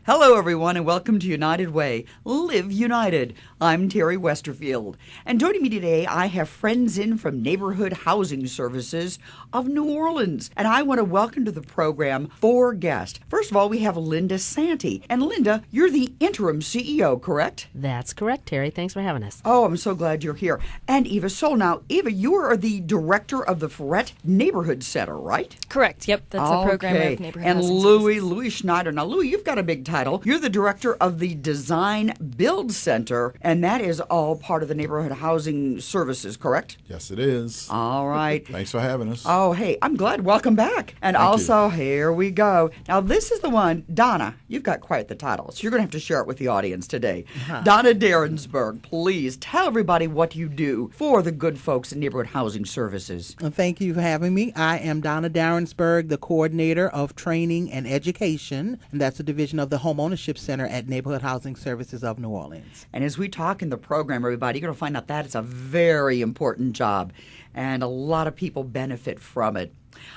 Hello, everyone, and welcome to United Way. Live United. I'm Terry Westerfield. And joining me today, I have friends in from Neighborhood Housing Services of New Orleans. And I want to welcome to the program 4 guests. First of all, we have Linda Santee. And Linda, you're the interim CEO, correct? That's correct, Terry. Thanks for having us. Oh, I'm so glad you're here. And Eva Soul. Now, Eva, you are the director of the Ferret Neighborhood Center, right? Correct. Yep. That's the program of Neighborhood And Housing Louis Services. Schneider. Now, Louis, you've got a big title. You're the director of the Design Build Center, and that is all part of the Neighborhood Housing Services, correct? Yes, it is. All right. Thanks for having us. Oh, hey, I'm glad. Welcome back. And Thank also, here we go. Now, this is the one, Donna, you've got quite the title, so you're going to have to share it with the audience today. Donna Darensberg, please tell everybody what you do for the good folks in Neighborhood Housing Services. Thank you for having me. I am Donna Darensberg, the coordinator of training and education, and that's a division of the Homeownership Center at Neighborhood Housing Services of New Orleans. And as we talk in the program, everybody, you're going to find out that it's a very important job, and a lot of people benefit from it.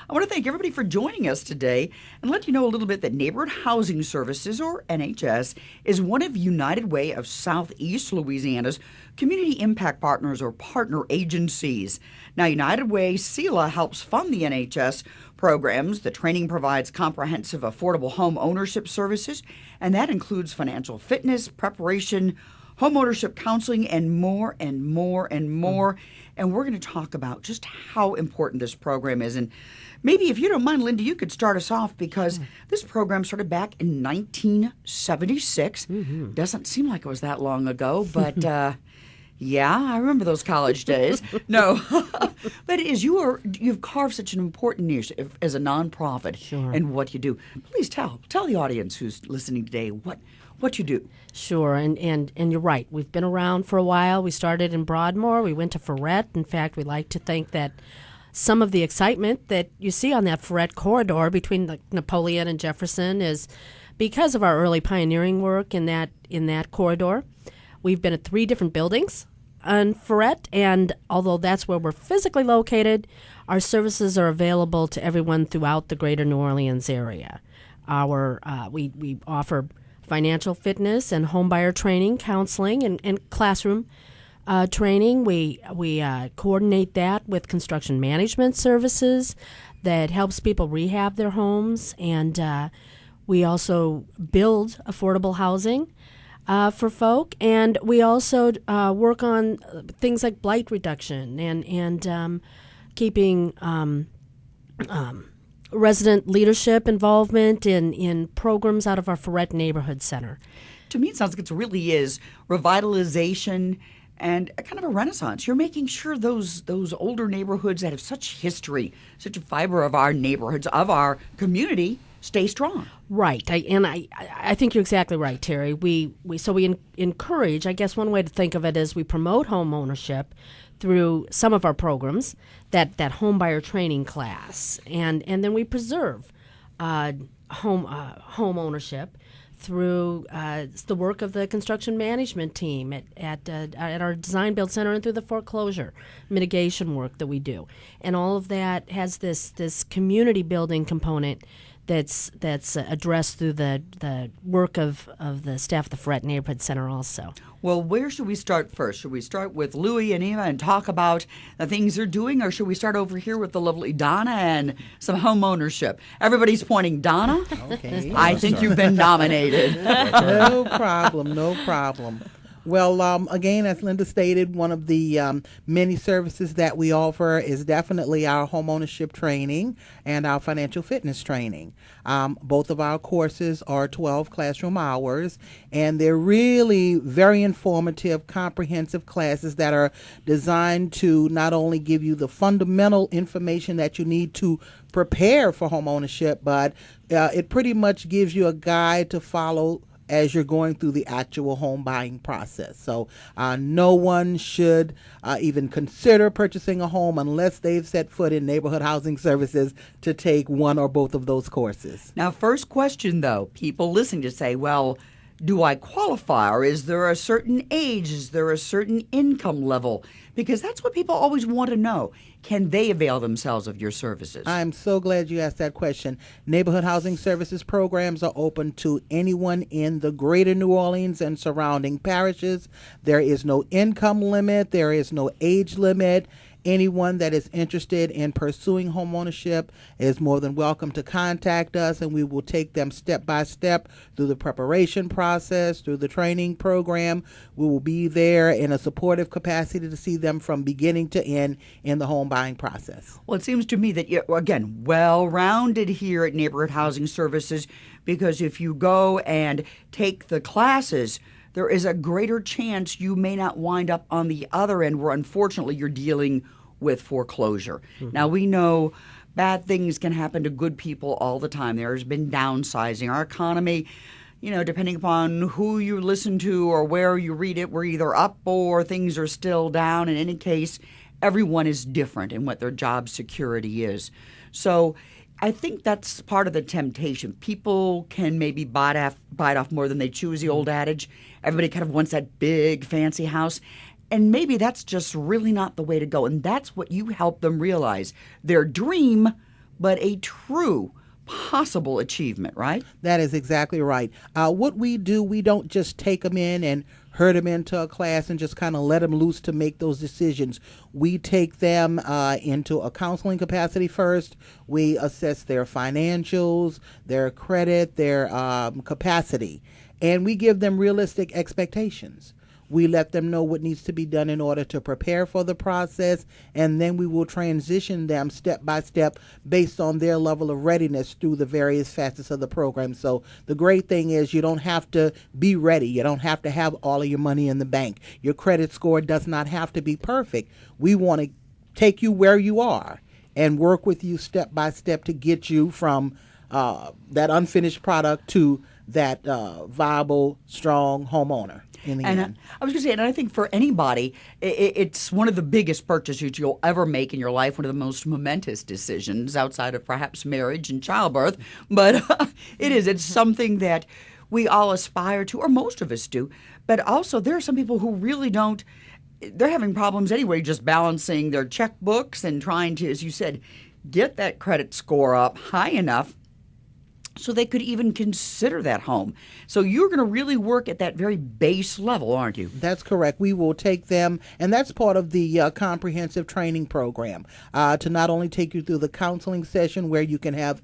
I want to thank everybody for joining us today and let you know a little bit that Neighborhood Housing Services, or NHS, is one of United Way of Southeast Louisiana's community impact partners or partner agencies. Now, United Way CELA helps fund the NHS programs. The training provides comprehensive, affordable home ownership services, and that includes financial fitness, preparation, home ownership counseling, and more and more and more. And we're going to talk about just how important this program is. And maybe, if you don't mind, Linda, you could start us off, because this program started back in 1976. Doesn't seem like it was that long ago, but yeah, I remember those college days. No, but it is, you've carved such an important niche as a nonprofit. Sure. And what you do. Please tell the audience who's listening today what you do. Sure, and you're right. We've been around for a while. We started in Broadmoor. We went to Ferret. In fact, we like to think that some of the excitement that you see on that Ferret corridor between Napoleon and Jefferson is because of our early pioneering work in that corridor. We've been at 3 different buildings on Ferret, and although that's where we're physically located, our services are available to everyone throughout the greater New Orleans area. We offer financial fitness and homebuyer training, counseling, and classroom training. We coordinate that with construction management services that helps people rehab their homes, and we also build affordable housing for folk, and we also work on things like blight reduction and keeping resident leadership involvement in programs out of our Ferret Neighborhood Center. To me, it sounds like it really is revitalization and a kind of a renaissance. You're making sure those older neighborhoods that have such history, such a fiber of our neighborhoods, of our community, stay strong. Right, I think you're exactly right, Terry. We encourage. I guess one way to think of it is we promote home ownership through some of our programs, that homebuyer training class, and then we preserve home ownership through the work of the construction management team at our Design Build Center, and through the foreclosure mitigation work that we do. And all of that has this community building component that's addressed through the work of the staff at the Ferret Neighborhood Center also. Well, where should we start first? Should we start with Louis and Eva and talk about the things they're doing, or should we start over here with the lovely Donna and some home ownership? Everybody's pointing. Donna? Okay. I think you've been nominated. No problem. Well, again, as Linda stated, one of the many services that we offer is definitely our homeownership training and our financial fitness training. Both of our courses are 12 classroom hours, and they're really very informative, comprehensive classes that are designed to not only give you the fundamental information that you need to prepare for homeownership, but it pretty much gives you a guide to follow as you're going through the actual home buying process. So no one should even consider purchasing a home unless they've set foot in Neighborhood Housing Services to take one or both of those courses. Now, first question, though, people listening to say, well, do I qualify, or is there a certain age? Is there a certain income level? Because that's what people always want to know. Can they avail themselves of your services? I'm so glad you asked that question. Neighborhood Housing Services programs are open to anyone in the greater New Orleans and surrounding parishes. There is no income limit. There is no age limit. Anyone that is interested in pursuing homeownership is more than welcome to contact us, and we will take them step by step through the preparation process, through the training program. We will be there in a supportive capacity to see them from beginning to end in the home buying process. Well, it seems to me that you're, again, well-rounded here at Neighborhood Housing Services, because if you go and take the classes, there is a greater chance you may not wind up on the other end where unfortunately you're dealing with foreclosure. Mm-hmm. Now, we know bad things can happen to good people all the time. There's been downsizing. Our economy, depending upon who you listen to or where you read it, we're either up or things are still down. In any case, everyone is different in what their job security is. So I think that's part of the temptation. People can maybe bite off more than they chew, is the old adage. Everybody kind of wants that big, fancy house. And maybe that's just really not the way to go. And that's what you help them realize. Their dream, but a true possible achievement, right? That is exactly right. What we do, we don't just take them in and herd them into a class and just kind of let them loose to make those decisions. We take them into a counseling capacity first. We assess their financials, their credit, their capacity, and we give them realistic expectations. We let them know what needs to be done in order to prepare for the process, and then we will transition them step by step based on their level of readiness through the various facets of the program. So the great thing is you don't have to be ready. You don't have to have all of your money in the bank. Your credit score does not have to be perfect. We want to take you where you are and work with you step by step to get you from that unfinished product to that viable, strong homeowner. In the end. I was going to say, and I think for anybody, it's one of the biggest purchases you'll ever make in your life, one of the most momentous decisions outside of perhaps marriage and childbirth. But it's something that we all aspire to, or most of us do. But also, there are some people who really don't. They're having problems anyway, just balancing their checkbooks and trying to, as you said, get that credit score up high enough so they could even consider that home. So you're going to really work at that very base level, aren't you? That's correct. We will take them, and that's part of the comprehensive training program, to not only take you through the counseling session where you can have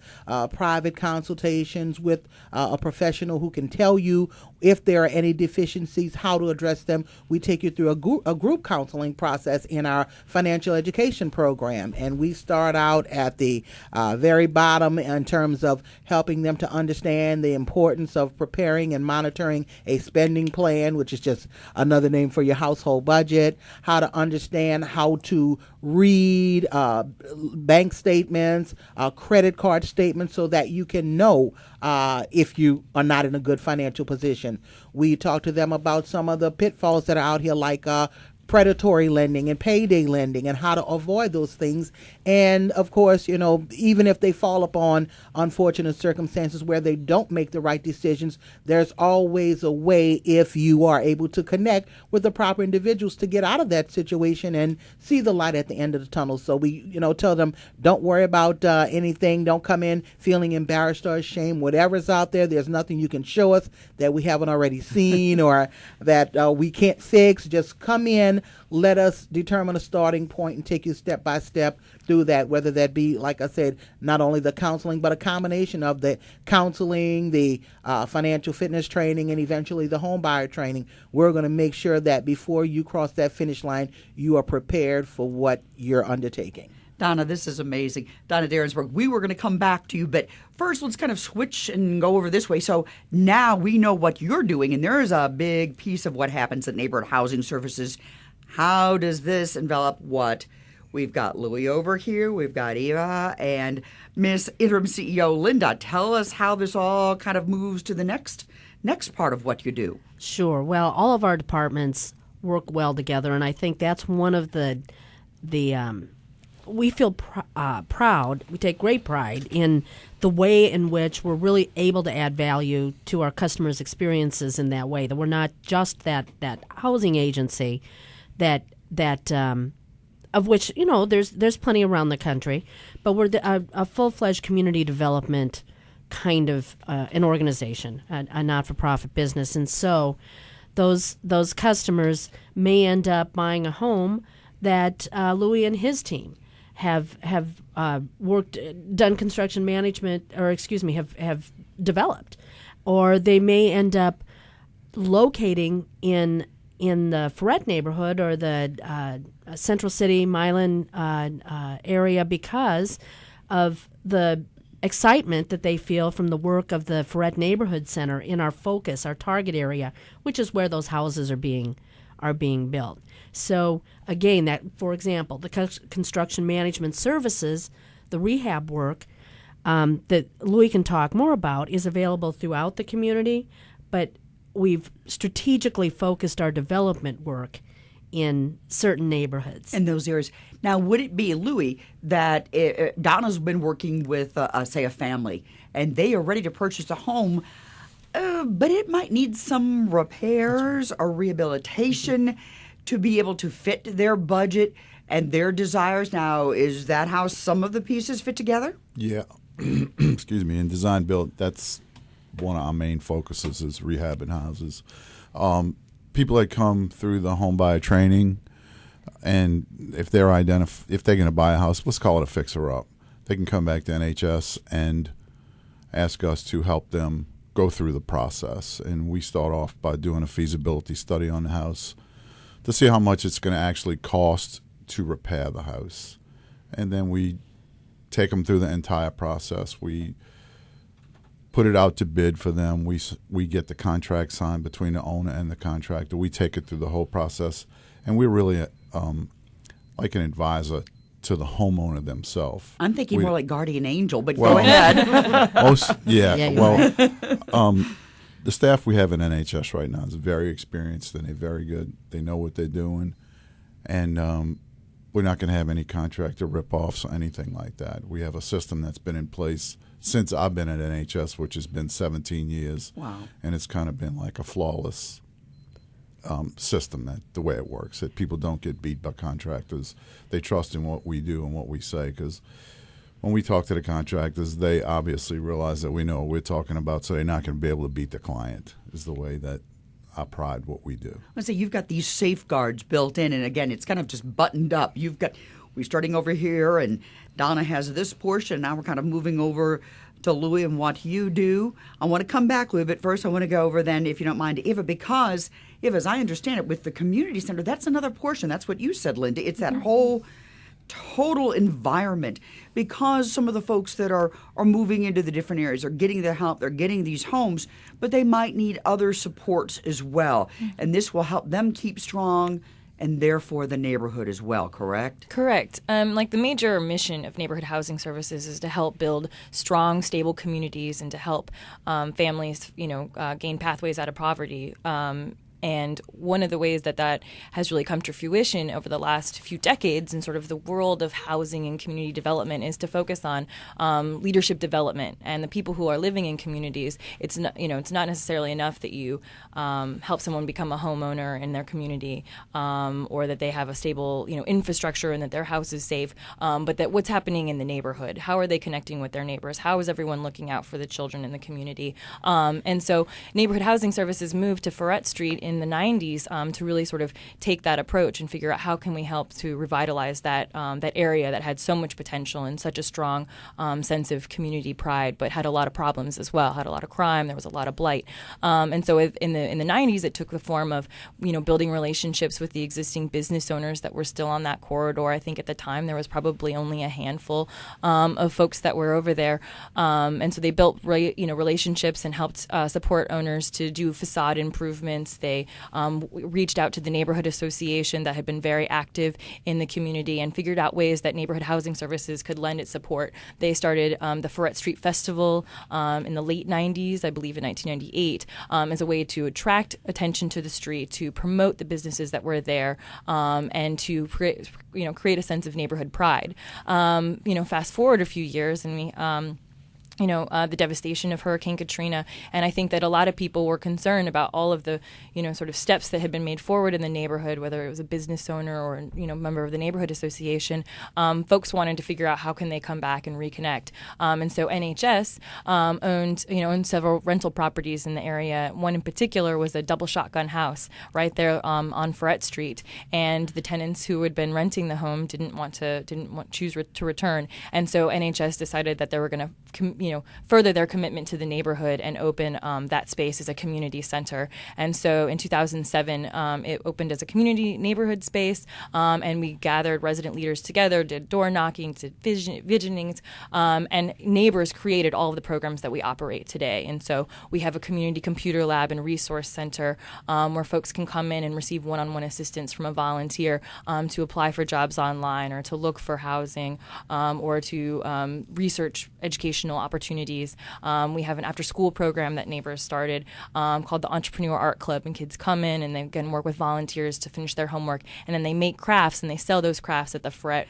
private consultations with a professional who can tell you if there are any deficiencies, how to address them. We take you through a group counseling process in our financial education program, and we start out at the very bottom in terms of helping them to understand the importance of preparing and monitoring a spending plan, which is just another name for your household budget, how to understand how to read bank statements, credit card statements, so that you can know if you are not in a good financial position. We talk to them about some of the pitfalls that are out here, like predatory lending and payday lending, and how to avoid those things. And of course, even if they fall upon unfortunate circumstances where they don't make the right decisions, there's always a way, if you are able to connect with the proper individuals, to get out of that situation and see the light at the end of the tunnel. So we, tell them, don't worry about anything. Don't come in feeling embarrassed or ashamed. Whatever's out there, there's nothing you can show us that we haven't already seen or that we can't fix. Just come in, let us determine a starting point and take you step by step through that, whether that be, like I said, not only the counseling, but a combination of the counseling, the financial fitness training, and eventually the home buyer training. We're going to make sure that before you cross that finish line, you are prepared for what you're undertaking. Donna, this is amazing. Donna Derensburg, we were going to come back to you, but first let's kind of switch and go over this way. So now we know what you're doing, and there is a big piece of what happens at Neighborhood Housing Services. How does this envelop what? We've got Louie over here, we've got Eva, and Miss Interim CEO Linda. Tell us how this all kind of moves to the next part of what you do. Sure. Well, all of our departments work well together, and I think that's one of the we feel proud. We take great pride in the way in which we're really able to add value to our customers' experiences in that way. That we're not just that housing agency that of which there's plenty around the country, but we're a full-fledged community development kind of an organization, a not-for-profit business, and so those customers may end up buying a home that Louis and his team have done construction management, or have developed, or they may end up locating in the Freret neighborhood or the Central City, Milan area because of the excitement that they feel from the work of the Freret Neighborhood Center in our focus, our target area, which is where those houses are being built. So again, that, for example, the construction management services, the rehab work that Louis can talk more about, is available throughout the community, but we've strategically focused our development work in certain neighborhoods. In those areas. Now, would it be, Louis, that Donna's been working with, say, a family, and they are ready to purchase a home, but it might need some repairs or rehabilitation to be able to fit their budget and their desires? Now, is that how some of the pieces fit together? Yeah. Excuse me. In design build, that's one of our main focuses, is rehabbing houses. People that come through the home buyer training, and if they're going to buy a house, let's call it a fixer-up, they can come back to NHS and ask us to help them go through the process. And we start off by doing a feasibility study on the house to see how much it's going to actually cost to repair the house. And then we take them through the entire process. We put it out to bid for them. We get the contract signed between the owner and the contractor. We take it through the whole process, and we're really like an advisor to the homeowner themselves. I'm thinking more like guardian angel, but go ahead. The staff we have in NHS right now is very experienced, and they're very good. They know what they're doing, and we're not going to have any contractor rip-offs or anything like that. We have a system that's been in place since I've been at NHS, which has been 17 years. Wow. And it's kind of been like a flawless system, that the way it works, that people don't get beat by contractors. They trust in what we do and what we say, because when we talk to the contractors, they obviously realize that we know what we're talking about, so they're not going to be able to beat the client, is the way that I pride what we do. I say you've got these safeguards built in, and again, it's kind of just buttoned up. We're starting over here, and Donna has this portion. Now we're kind of moving over to Louis and what you do. I want to come back, Louis, but first I want to go over then, if you don't mind, to Eva, because Eva, as I understand it, with the community center, that's another portion. That's what you said, Linda. It's that whole total environment, because some of the folks that are moving into the different areas are getting their help, they're getting these homes, but they might need other supports as well. And this will help them keep strong, and therefore the neighborhood as well, correct? Correct. Like the major mission of Neighborhood Housing Services is to help build strong, stable communities and to help families, gain pathways out of poverty. And one of the ways that has really come to fruition over the last few decades in sort of the world of housing and community development is to focus on leadership development and the people who are living in communities. It's not necessarily enough that you help someone become a homeowner in their community or that they have a stable infrastructure and that their house is safe, but that what's happening in the neighborhood. How are they connecting with their neighbors? How is everyone looking out for the children in the community? And so Neighborhood Housing Services moved to Freret Street in the 90s to really sort of take that approach and figure out how can we help to revitalize that area that had so much potential and such a strong sense of community pride, but had a lot of problems as well, had a lot of crime, there was a lot of blight. And so in the 90s, it took the form of building relationships with the existing business owners that were still on that corridor. I think at the time there was probably only a handful of folks that were over there. And so they built relationships and helped support owners to do facade improvements. They reached out to the neighborhood association that had been very active in the community and figured out ways that Neighborhood Housing Services could lend its support. They started the Freret Street Festival in the late 90s, I believe in 1998, as a way to attract attention to the street, to promote the businesses that were there, and to create a sense of neighborhood pride. Fast forward a few years, and the devastation of Hurricane Katrina. And I think that a lot of people were concerned about all of the, sort of steps that had been made forward in the neighborhood, whether it was a business owner or, member of the neighborhood association. Folks wanted to figure out how can they come back and reconnect. And so NHS owned several rental properties in the area. One in particular was a double shotgun house right there on Ferret Street. And the tenants who had been renting the home didn't choose to return. And so NHS decided that they were going to further their commitment to the neighborhood and open that space as a community center. And so in 2007, it opened as a community neighborhood space, and we gathered resident leaders together, did door knocking, did visionings, and neighbors created all of the programs that we operate today. And so we have a community computer lab and resource center where folks can come in and receive one-on-one assistance from a volunteer to apply for jobs online or to look for housing or to research educational opportunities. We have an after-school program that neighbors started called the Entrepreneur Art Club, and kids come in and they can work with volunteers to finish their homework, and then they make crafts and they sell those crafts at the Ferret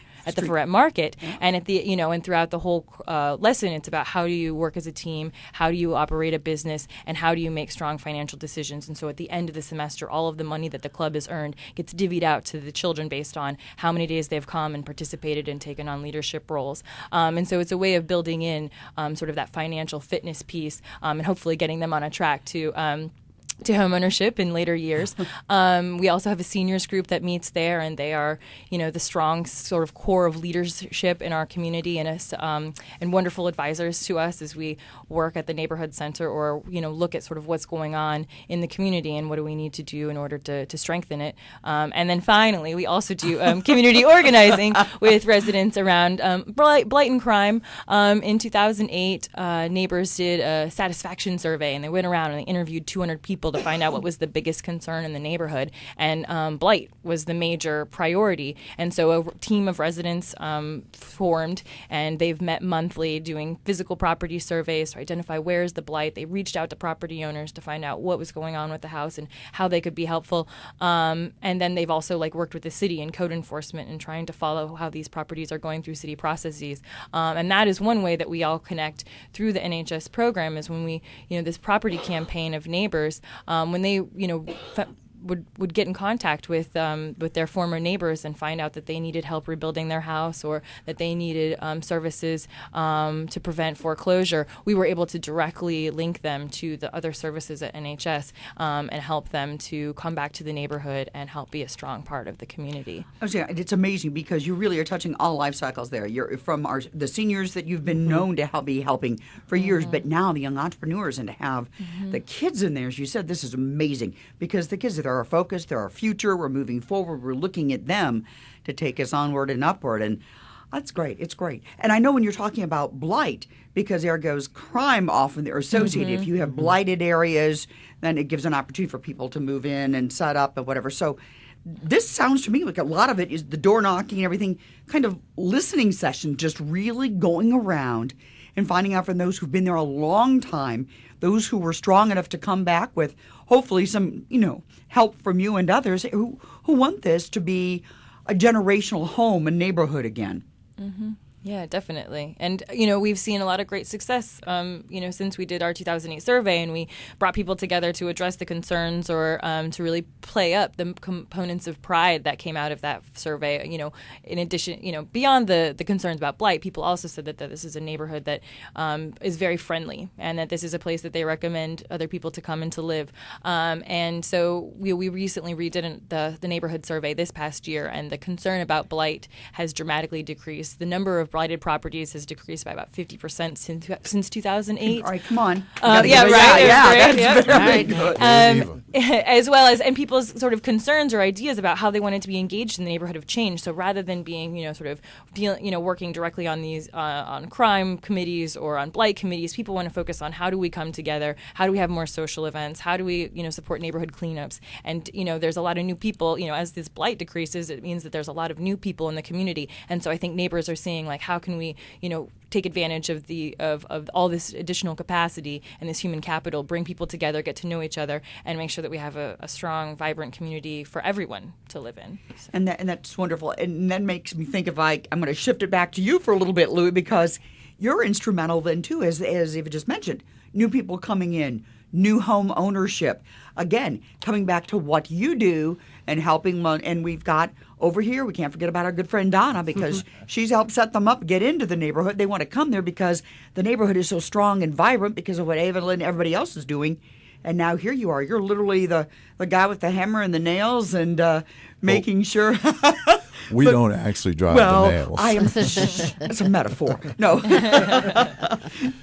Market. Yeah. And at the and throughout the whole lesson, it's about how do you work as a team, how do you operate a business, and how do you make strong financial decisions. And so at the end of the semester, all of the money that the club has earned gets divvied out to the children based on how many days they've come and participated and taken on leadership roles. And so it's a way of building in sort of that financial fitness piece, and hopefully getting them on a track to homeownership in later years. We also have a seniors group that meets there, and they are, the strong sort of core of leadership in our community and wonderful advisors to us as we work at the neighborhood center or, look at sort of what's going on in the community and what do we need to do in order to strengthen it. And then finally, we also do community organizing with residents around blight and crime. In 2008, neighbors did a satisfaction survey, and they went around and they interviewed 200 people to find out what was the biggest concern in the neighborhood. And blight was the major priority. And so a team of residents formed, and they've met monthly doing physical property surveys to identify where's the blight. They reached out to property owners to find out what was going on with the house and how they could be helpful. And then they've also worked with the city and code enforcement and trying to follow how these properties are going through city processes. And that is one way that we all connect through the NHS program is when we, this property campaign of neighbors, when they, would get in contact with their former neighbors and find out that they needed help rebuilding their house or that they needed services to prevent foreclosure, we were able to directly link them to the other services at NHS and help them to come back to the neighborhood and help be a strong part of the community. It's amazing because you really are touching all life cycles there. You're from the seniors that you've been known to be helping for years, but now the young entrepreneurs, and to have the kids in there, as you said, this is amazing because the kids are our focus, they're our future, we're moving forward, we're looking at them to take us onward and upward, and that's great. It's great. And I know when you're talking about blight, because there goes crime often they're associated. If you have blighted areas, then it gives an opportunity for people to move in and set up and whatever. So this sounds to me like a lot of it is the door knocking and everything, kind of listening session, just really going around and finding out from those who've been there a long time, those who were strong enough to come back with hopefully some, help from you and others who want this to be a generational home and neighborhood again. Yeah, definitely. And, we've seen a lot of great success, since we did our 2008 survey and we brought people together to address the concerns or to really play up the components of pride that came out of that survey. In addition, beyond the concerns about blight, people also said that this is a neighborhood that is very friendly and that this is a place that they recommend other people to come and to live. And so we recently redid the neighborhood survey this past year, and the concern about blight has dramatically decreased. The number of blighted properties has decreased by about 50% since 2008. All right, come on. Yeah, right. That's very good. As well as, and people's sort of concerns or ideas about how they wanted to be engaged in the neighborhood have changed. So rather than being, working directly on these, on crime committees or on blight committees, people want to focus on how do we come together? How do we have more social events? How do we, support neighborhood cleanups? And, there's a lot of new people, as this blight decreases, it means that there's a lot of new people in the community. And so I think neighbors are seeing, how can we, take advantage of of all this additional capacity and this human capital, bring people together, get to know each other, and make sure that we have a strong, vibrant community for everyone to live in. So. And that's wonderful. And that makes me think of I'm going to shift it back to you for a little bit, Louie, because you're instrumental then too, as Eva just mentioned, new people coming in, new home ownership. Again, coming back to what you do and helping, and we've got over here, we can't forget about our good friend Donna, because she's helped set them up, get into the neighborhood. They want to come there because the neighborhood is so strong and vibrant because of what Eva and everybody else is doing. And now here you are. You're literally the guy with the hammer and the nails and making sure. We don't actually drive the nails. I am. It's a metaphor. No,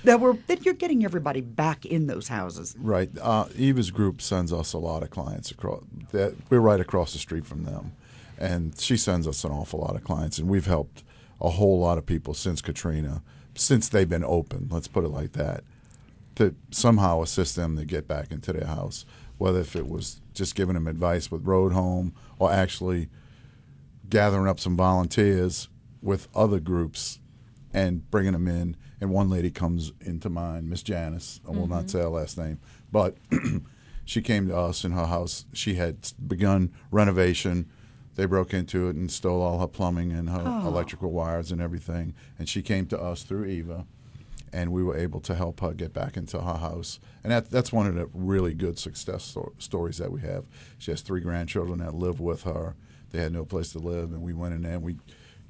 that you're getting everybody back in those houses. Right. Eva's group sends us a lot of clients across. We're right across the street from them, and she sends us an awful lot of clients, and we've helped a whole lot of people since Katrina, since they've been open. Let's put it like that. To somehow assist them to get back into their house, whether if it was just giving them advice with Road Home or actually gathering up some volunteers with other groups and bringing them in. And one lady comes into mind, Miss Janice. I will not say her last name, but she came to us in her house. She had begun renovation. They broke into it and stole all her plumbing and her electrical wires and everything. And she came to us through Eva, and we were able to help her get back into her house. And that's one of the really good success stories that we have. She has 3 grandchildren that live with her. They had no place to live, and we went in there and we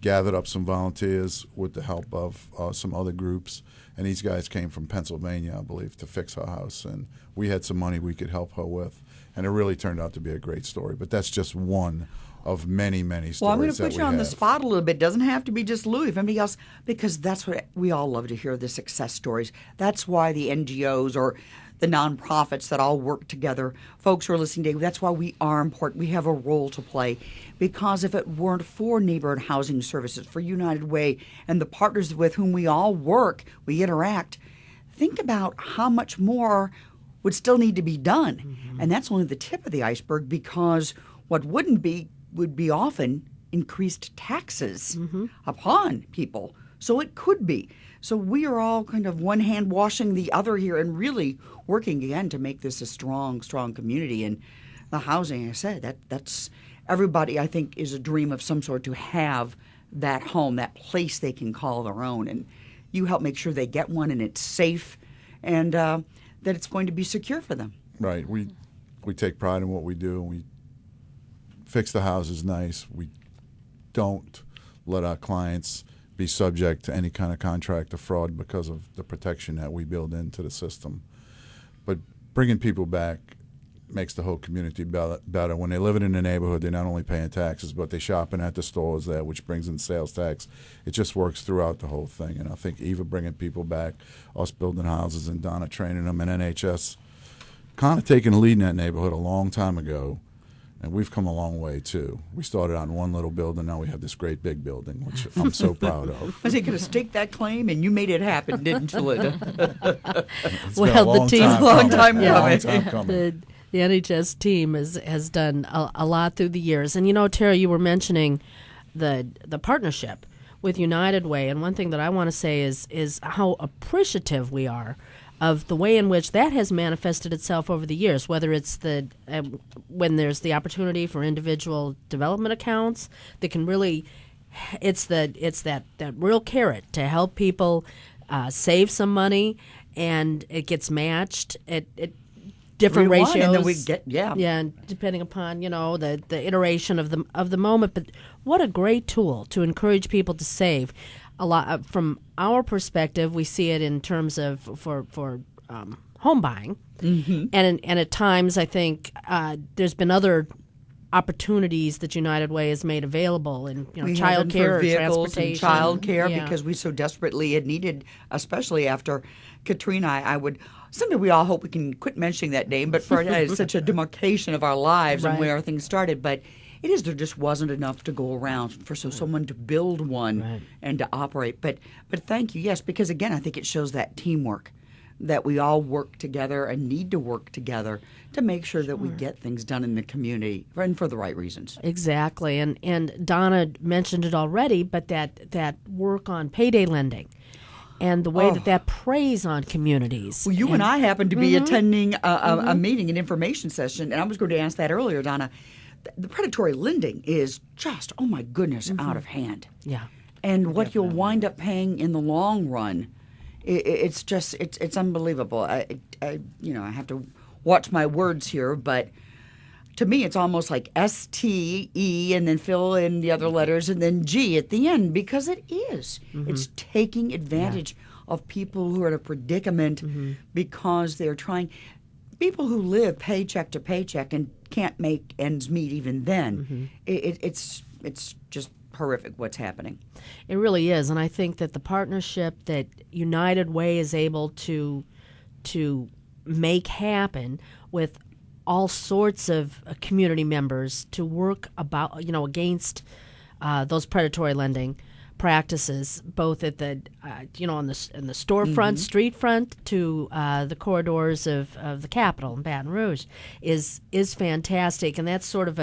gathered up some volunteers with the help of some other groups. And these guys came from Pennsylvania, I believe, to fix her house. And we had some money we could help her with. And it really turned out to be a great story. But that's just one of many, many stories. Well, I'm going to that put you we on the have. spot a little bit. It doesn't have to be just Louis, if anybody else, because that's what we all love to hear, the success stories. That's why the NGOs or the nonprofits that all work together, folks who are listening today, that's why we are important. We have a role to play, because if it weren't for neighborhood housing services, for United Way and the partners with whom we all work, we interact, think about how much more would still need to be done. And that's only the tip of the iceberg, because what would be often increased taxes upon people. So it could be. So we are all kind of one hand washing the other here and really working again to make this a strong, strong community. And the housing, I said, that's everybody, I think, is a dream of some sort to have that home, that place they can call their own. And you help make sure they get one and it's safe and that it's going to be secure for them. Right. We take pride in what we do, and we fix the houses nice. We don't let our clients be subject to any kind of contract or fraud because of the protection that we build into the system. But bringing people back makes the whole community better. When they're living in the neighborhood, they're not only paying taxes, but they're shopping at the stores there, which brings in sales tax. It just works throughout the whole thing. And I think Eva bringing people back, us building houses, and Donna training them, and NHS kind of taking the lead in that neighborhood a long time ago. And we've come a long way, too. We started on one little building. Now we have this great big building, which I'm so proud of. Was he going to stake that claim? And you made it happen, didn't you, Linda? It's Well, been a the long team- time long coming. time A long coming. time coming. The NHS team has done a lot through the years. And, you know, Tara, you were mentioning the partnership with United Way. And one thing that I want to say is how appreciative we are of the way in which that has manifested itself over the years, whether it's when there's the opportunity for individual development accounts that can really, it's that real carrot to help people save some money, and it gets matched at different Rewind, ratios. and then we get and depending upon the iteration of the moment. But what a great tool to encourage people to save. A lot from our perspective, we see it in terms of for home buying, and at times I think there's been other opportunities that United Way has made available in we child have care, for vehicles and transportation, child care Yeah. because we so desperately had needed, especially after Katrina. I would someday we all hope we can quit mentioning that name, but for it's such a demarcation of our lives and Right. where things started. But there just wasn't enough to go around for someone to build one Right. and to operate. But thank you, yes, because again, I think it shows that teamwork, that we all work together and need to work together to make sure that we get things done in the community and for the right reasons. Exactly, and Donna mentioned it already, but that work on payday lending, and the way that preys on communities. Well, you and I happened to be attending a meeting, an information session, and I was going to ask that earlier, Donna. The predatory lending is just, oh my goodness, out of hand. Yeah. And what you'll wind up paying in the long run It's just it's unbelievable. I have to watch my words here, but to me it's almost like STE and then fill in the other letters and then G at the end, because it is. It's taking advantage of people who are in a predicament because they're trying. People who live paycheck to paycheck and can't make ends meet even then. It's just horrific what's happening. It really is, and I think that the partnership that United Way is able to make happen with all sorts of community members to work against those predatory lending practices, both at the in the storefront, street front, to the corridors of the Capitol in Baton Rouge, is fantastic, and that's sort of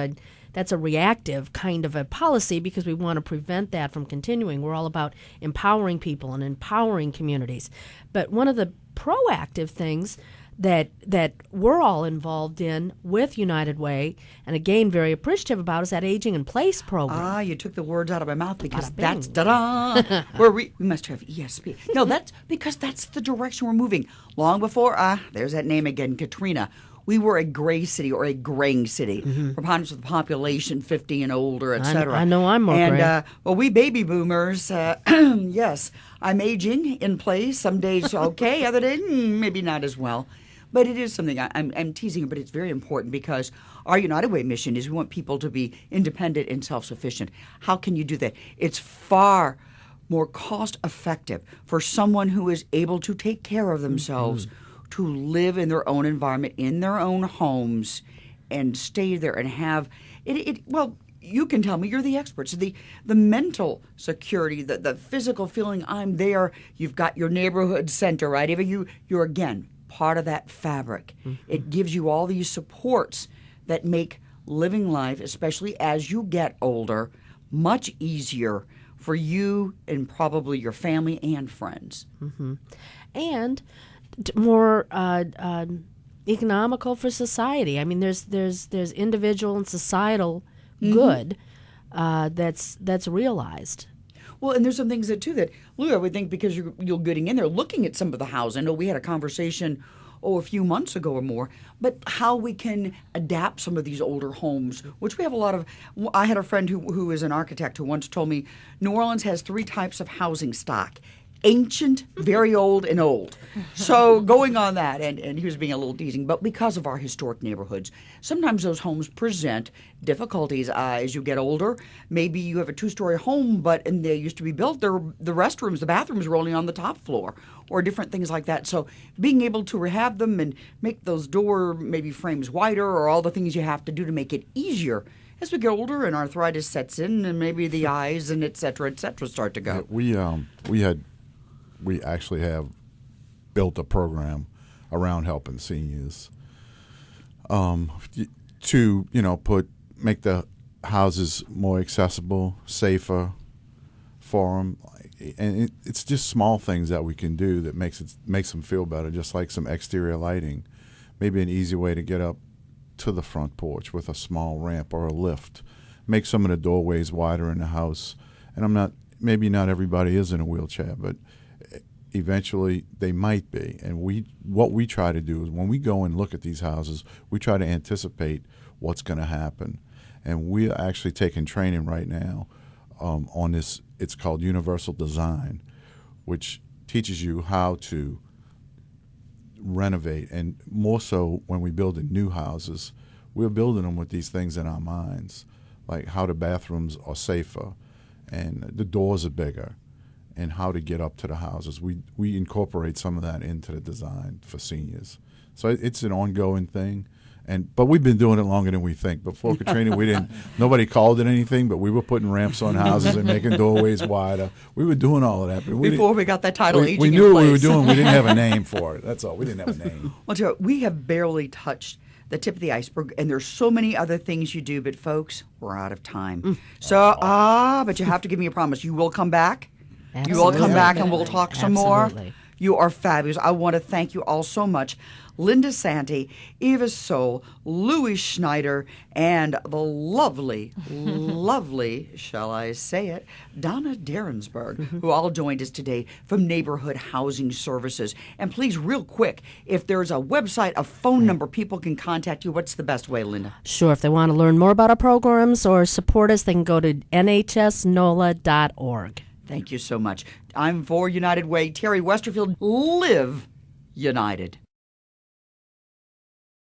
that's a reactive kind of a policy because we want to prevent that from continuing. We're all about empowering people and empowering communities, but one of the proactive things that we're all involved in with United Way, and again very appreciative about, is that Aging in Place program. Ah, you took the words out of my mouth, because that's ta-da! Where we must have ESP. No, that's because that's the direction we're moving. Long before, there's that name again, Katrina. We were a gray city or a graying city. Preponderance of the population, 50 and older, et cetera. I know I'm more gray. Well, we baby boomers, yes, I'm aging in place. Some days okay, other days maybe not as well. But it is something I'm teasing, but it's very important, because our United Way mission is we want people to be independent and self-sufficient. How can you do that? It's far more cost-effective for someone who is able to take care of themselves to live in their own environment, in their own homes, and stay there and have it. Well, you can tell me, you're the experts. The mental security, the physical feeling, I'm there. You've got your neighborhood center, right? You're again part of that fabric. It gives you all these supports that make living life, especially as you get older, much easier for you and probably your family and friends. And more economical for society. I mean, there's individual and societal good that's realized. Well, and there's some things that Lou, I would think, because you're getting in there, looking at some of the houses. I know we had a conversation, a few months ago or more, but how we can adapt some of these older homes, which we have a lot of. I had a friend who is an architect who once told me New Orleans has 3 types of housing stock: ancient, very old, and old. So going on that, and he was being a little teasing, but because of our historic neighborhoods, sometimes those homes present difficulties as you get older. Maybe you have a 2-story home, and they used to be built, the restrooms, the bathrooms were only on the top floor, or different things like that. So being able to rehab them and make those door maybe frames wider, or all the things you have to do to make it easier as we get older and arthritis sets in, and maybe the eyes and et cetera start to go. We actually have built a program around helping seniors to make the houses more accessible, safer for them, and it's just small things that we can do that makes them feel better. Just like some exterior lighting, maybe an easy way to get up to the front porch with a small ramp or a lift. Make some of the doorways wider in the house, and maybe not everybody is in a wheelchair, but eventually they might be. And what we try to do is, when we go and look at these houses, we try to anticipate what's going to happen. And we're actually taking training right now on this. It's called Universal Design, which teaches you how to renovate. And more so when we build in new houses, we're building them with these things in our minds, like how the bathrooms are safer and the doors are bigger, and how to get up to the houses. We incorporate some of that into the design for seniors. So it's an ongoing thing. But we've been doing it longer than we think. Before Katrina, nobody called it anything, but we were putting ramps on houses and making doorways wider. We were doing all of that. But before we got that title, Aging in Place. We knew what we were doing. We didn't have a name for it. That's all. We didn't have a name. Well, we have barely touched the tip of the iceberg, and there's so many other things you do, but folks, we're out of time. So, but you have to give me a promise. You will come back? Absolutely. You will come back and we'll talk some more? You are fabulous. I want to thank you all so much. Linda Santi, Eva Soul, Louis Schneider, and the lovely, lovely, shall I say it, Donna Derensberg, who all joined us today from Neighborhood Housing Services. And please, real quick, if there's a website, a phone number people can contact you, what's the best way, Linda? Sure. If they want to learn more about our programs or support us, they can go to nhsnola.org. Thank you so much. I'm for United Way. Terry Westerfield, live united.